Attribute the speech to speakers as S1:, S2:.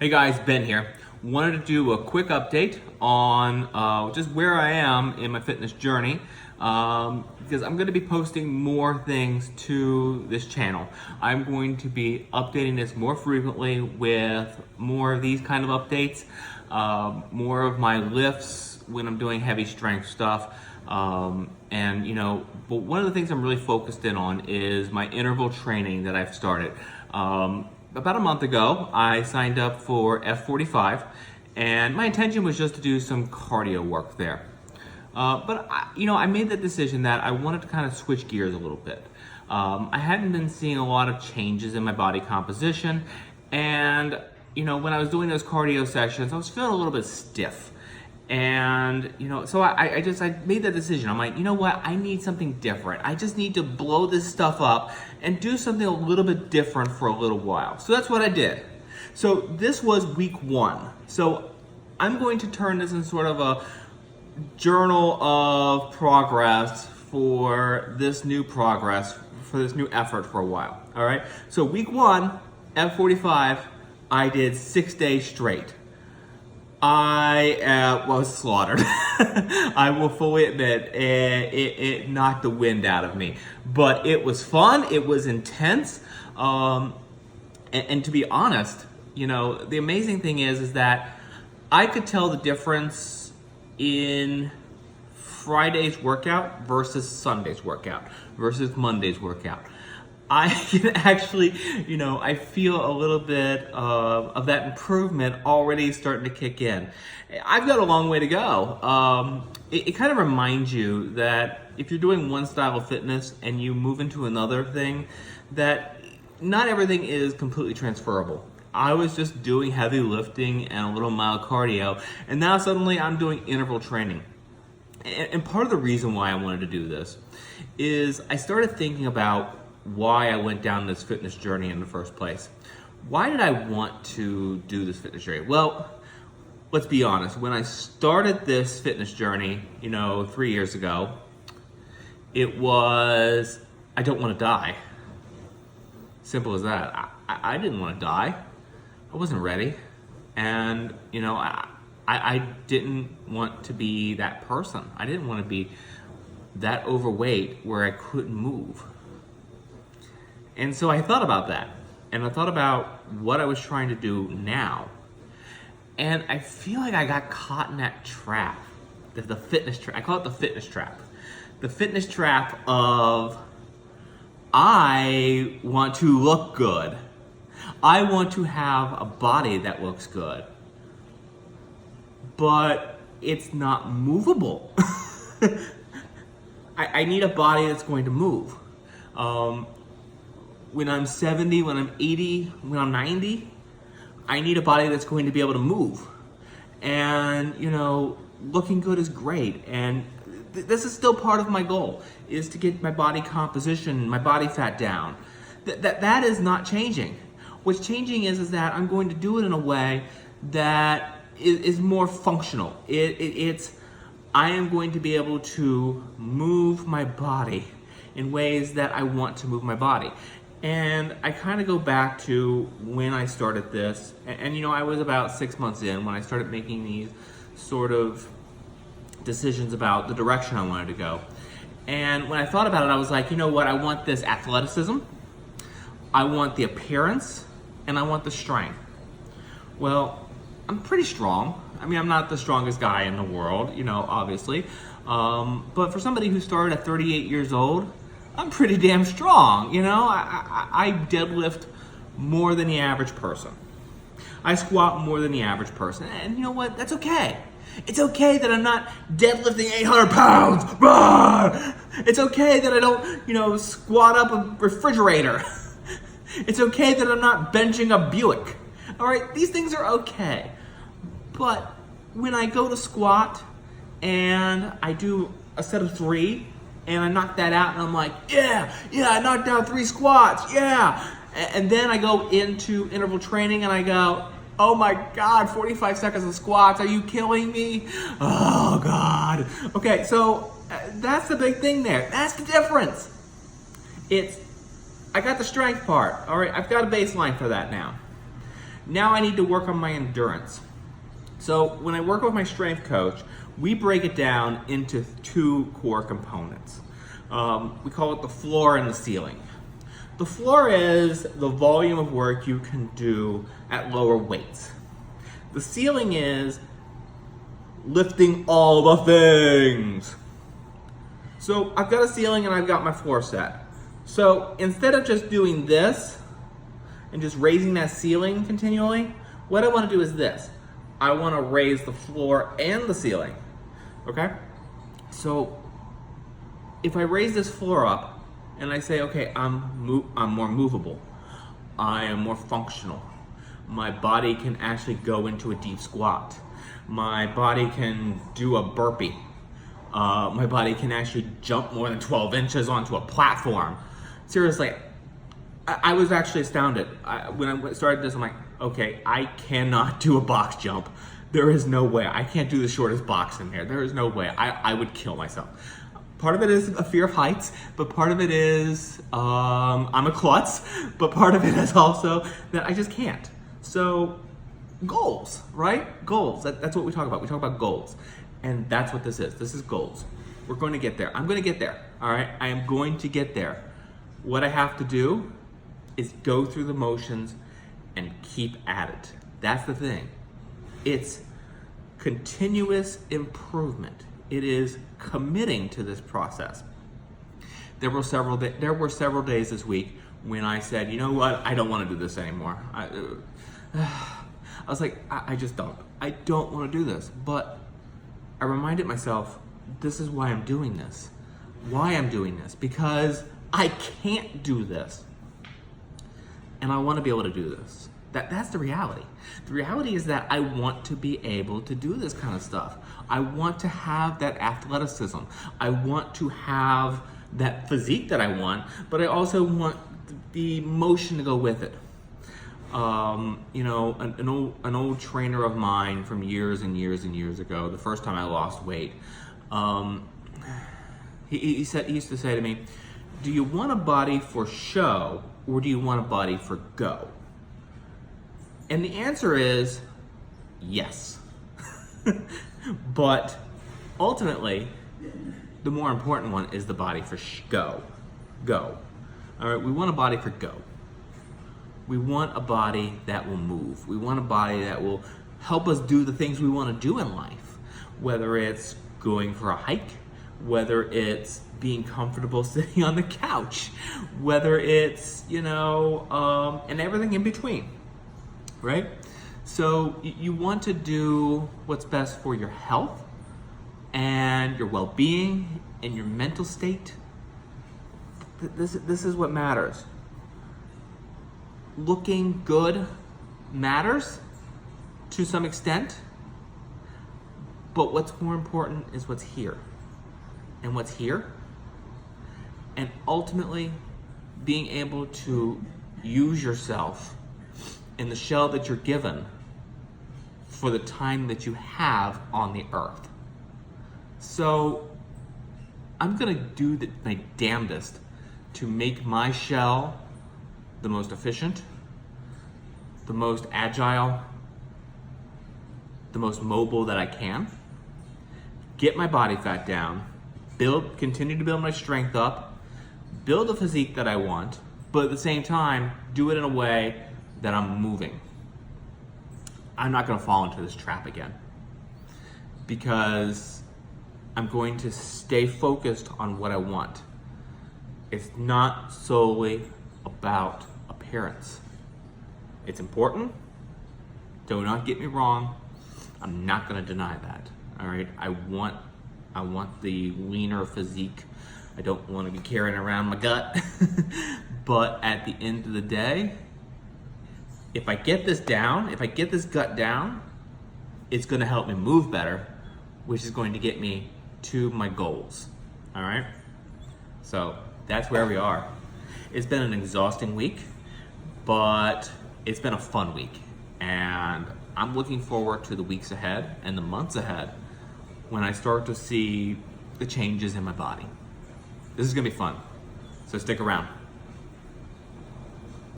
S1: Hey guys, Ben here. Wanted to do a quick update on just where I am in my fitness journey because I'm going to be posting more things to this channel. I'm going to be updating this more frequently with more of these kind of updates, more of my lifts when I'm doing heavy strength stuff. But one of the things I'm really focused in on is my interval training that I've started. About a month ago, I signed up for F45, and my intention was just to do some cardio work there. I made the decision that I wanted to kind of switch gears a little bit. I hadn't been seeing a lot of changes in my body composition, and when I was doing those cardio sessions, I was feeling a little bit stiff. And so I made that decision. I'm like, you know what? I need something different. I just need to blow this stuff up and do something a little bit different for a little while. So that's what I did. So this was week 1. So I'm going to turn this into sort of a journal of progress for this new effort for a while. All right. So week 1, F45, I did 6 days straight. I was slaughtered. I will fully admit it knocked the wind out of me, but it was fun. It was intense, and to be honest, the amazing thing is that I could tell the difference in Friday's workout versus Sunday's workout versus Monday's workout. I can actually, I feel a little bit of that improvement already starting to kick in. I've got a long way to go. It kind of reminds you that if you're doing one style of fitness and you move into another thing, that not everything is completely transferable. I was just doing heavy lifting and a little mild cardio, and now suddenly I'm doing interval training. And part of the reason why I wanted to do this is I started thinking about why I went down this fitness journey in the first place. Why did I want to do this fitness journey? Well, let's be honest. When I started this fitness journey, 3 years ago, it was, I don't want to die. Simple as that. I didn't want to die. I wasn't ready. And, I didn't want to be that person. I didn't want to be that overweight where I couldn't move. And so I thought about that, and I thought about what I was trying to do now. And I feel like I got caught in that trap, the fitness trap. I call it the fitness trap. The fitness trap of, I want to look good. I want to have a body that looks good. But it's not movable. I need a body that's going to move. When I'm 70, when I'm 80, when I'm 90, I need a body that's going to be able to move. And, looking good is great. And this is still part of my goal, is to get my body composition, my body fat down. That is not changing. What's changing is that I'm going to do it in a way that is more functional. I am going to be able to move my body in ways that I want to move my body. And I kind of go back to when I started this, and I was about 6 months in when I started making these sort of decisions about the direction I wanted to go. And when I thought about it, I was like, I want this athleticism, I want the appearance, and I want the strength. Well, I'm pretty strong. I'm not the strongest guy in the world, obviously. But for somebody who started at 38 years old, I'm pretty damn strong, I deadlift more than the average person. I squat more than the average person. And you know what? That's okay. It's okay that I'm not deadlifting 800 pounds. Rah! It's okay that I don't, squat up a refrigerator. It's okay that I'm not benching a Buick. All right, these things are okay. But when I go to squat and I do a set of 3, and I knock that out, and I'm like, yeah, I knocked out 3 squats, yeah. And then I go into interval training, and I go, oh my God, 45 seconds of squats, are you killing me? Oh God. Okay, so that's the big thing there. That's the difference. I got the strength part, all right? I've got a baseline for that now. Now I need to work on my endurance. So when I work with my strength coach, we break it down into 2 core components. We call it the floor and the ceiling. The floor is the volume of work you can do at lower weights. The ceiling is lifting all the things. So I've got a ceiling and I've got my floor set. So instead of just doing this and just raising that ceiling continually, what I want to do is this. I want to raise the floor and the ceiling. Okay? So if I raise this floor up and I say, okay, I'm more movable, I am more functional, my body can actually go into a deep squat, my body can do a burpee, my body can actually jump more than 12 inches onto a platform. Seriously, I was actually astounded. When I started this, I'm like, okay, I cannot do a box jump. There is no way. I can't do the shortest box in here. There is no way. I would kill myself. Part of it is a fear of heights, but part of it is I'm a klutz, but part of it is also that I just can't. So goals, right? Goals, that's what we talk about. We talk about goals. And that's what this is. This is goals. We're going to get there. I'm going to get there, all right? I am going to get there. What I have to do is go through the motions and keep at it. That's the thing. It's continuous improvement. It is committing to this process. There were several days this week when I said, you know what, I don't want to do this anymore. I was like, I just don't. I don't want to do this. But I reminded myself, this is why I'm doing this. Why I'm doing this. Because I can't do this. And I want to be able to do this. That's the reality. The reality is that I want to be able to do this kind of stuff. I want to have that athleticism. I want to have that physique that I want, but I also want the motion to go with it. You know, an old trainer of mine from years and years and years ago, the first time I lost weight, he used to say to me, do you want a body for show or do you want a body for go? And the answer is yes. But ultimately, the more important one is the body for go. Go. All right, we want a body for go. We want a body that will move. We want a body that will help us do the things we want to do in life. Whether it's going for a hike, whether it's being comfortable sitting on the couch, whether it's, and everything in between, right? So you want to do what's best for your health and your well-being and your mental state. This is what matters. Looking good matters to some extent, but what's more important is what's here. And what's here, and ultimately being able to use yourself in the shell that you're given for the time that you have on the earth. So I'm gonna do my damnedest to make my shell the most efficient, the most agile, the most mobile that I can, get my body fat down, continue to build my strength up, build the physique that I want, but at the same time, do it in a way that I'm moving. I'm not gonna fall into this trap again because I'm going to stay focused on what I want. It's not solely about appearance. It's important. Do not get me wrong. I'm not gonna deny that. All right, I want the leaner physique. I don't want to be carrying around my gut. But at the end of the day, if I get this down, if I get this gut down, it's going to help me move better, which is going to get me to my goals. All right? So that's where we are. It's been an exhausting week, but it's been a fun week. And I'm looking forward to the weeks ahead and the months ahead when I start to see the changes in my body. This is gonna be fun, so stick around.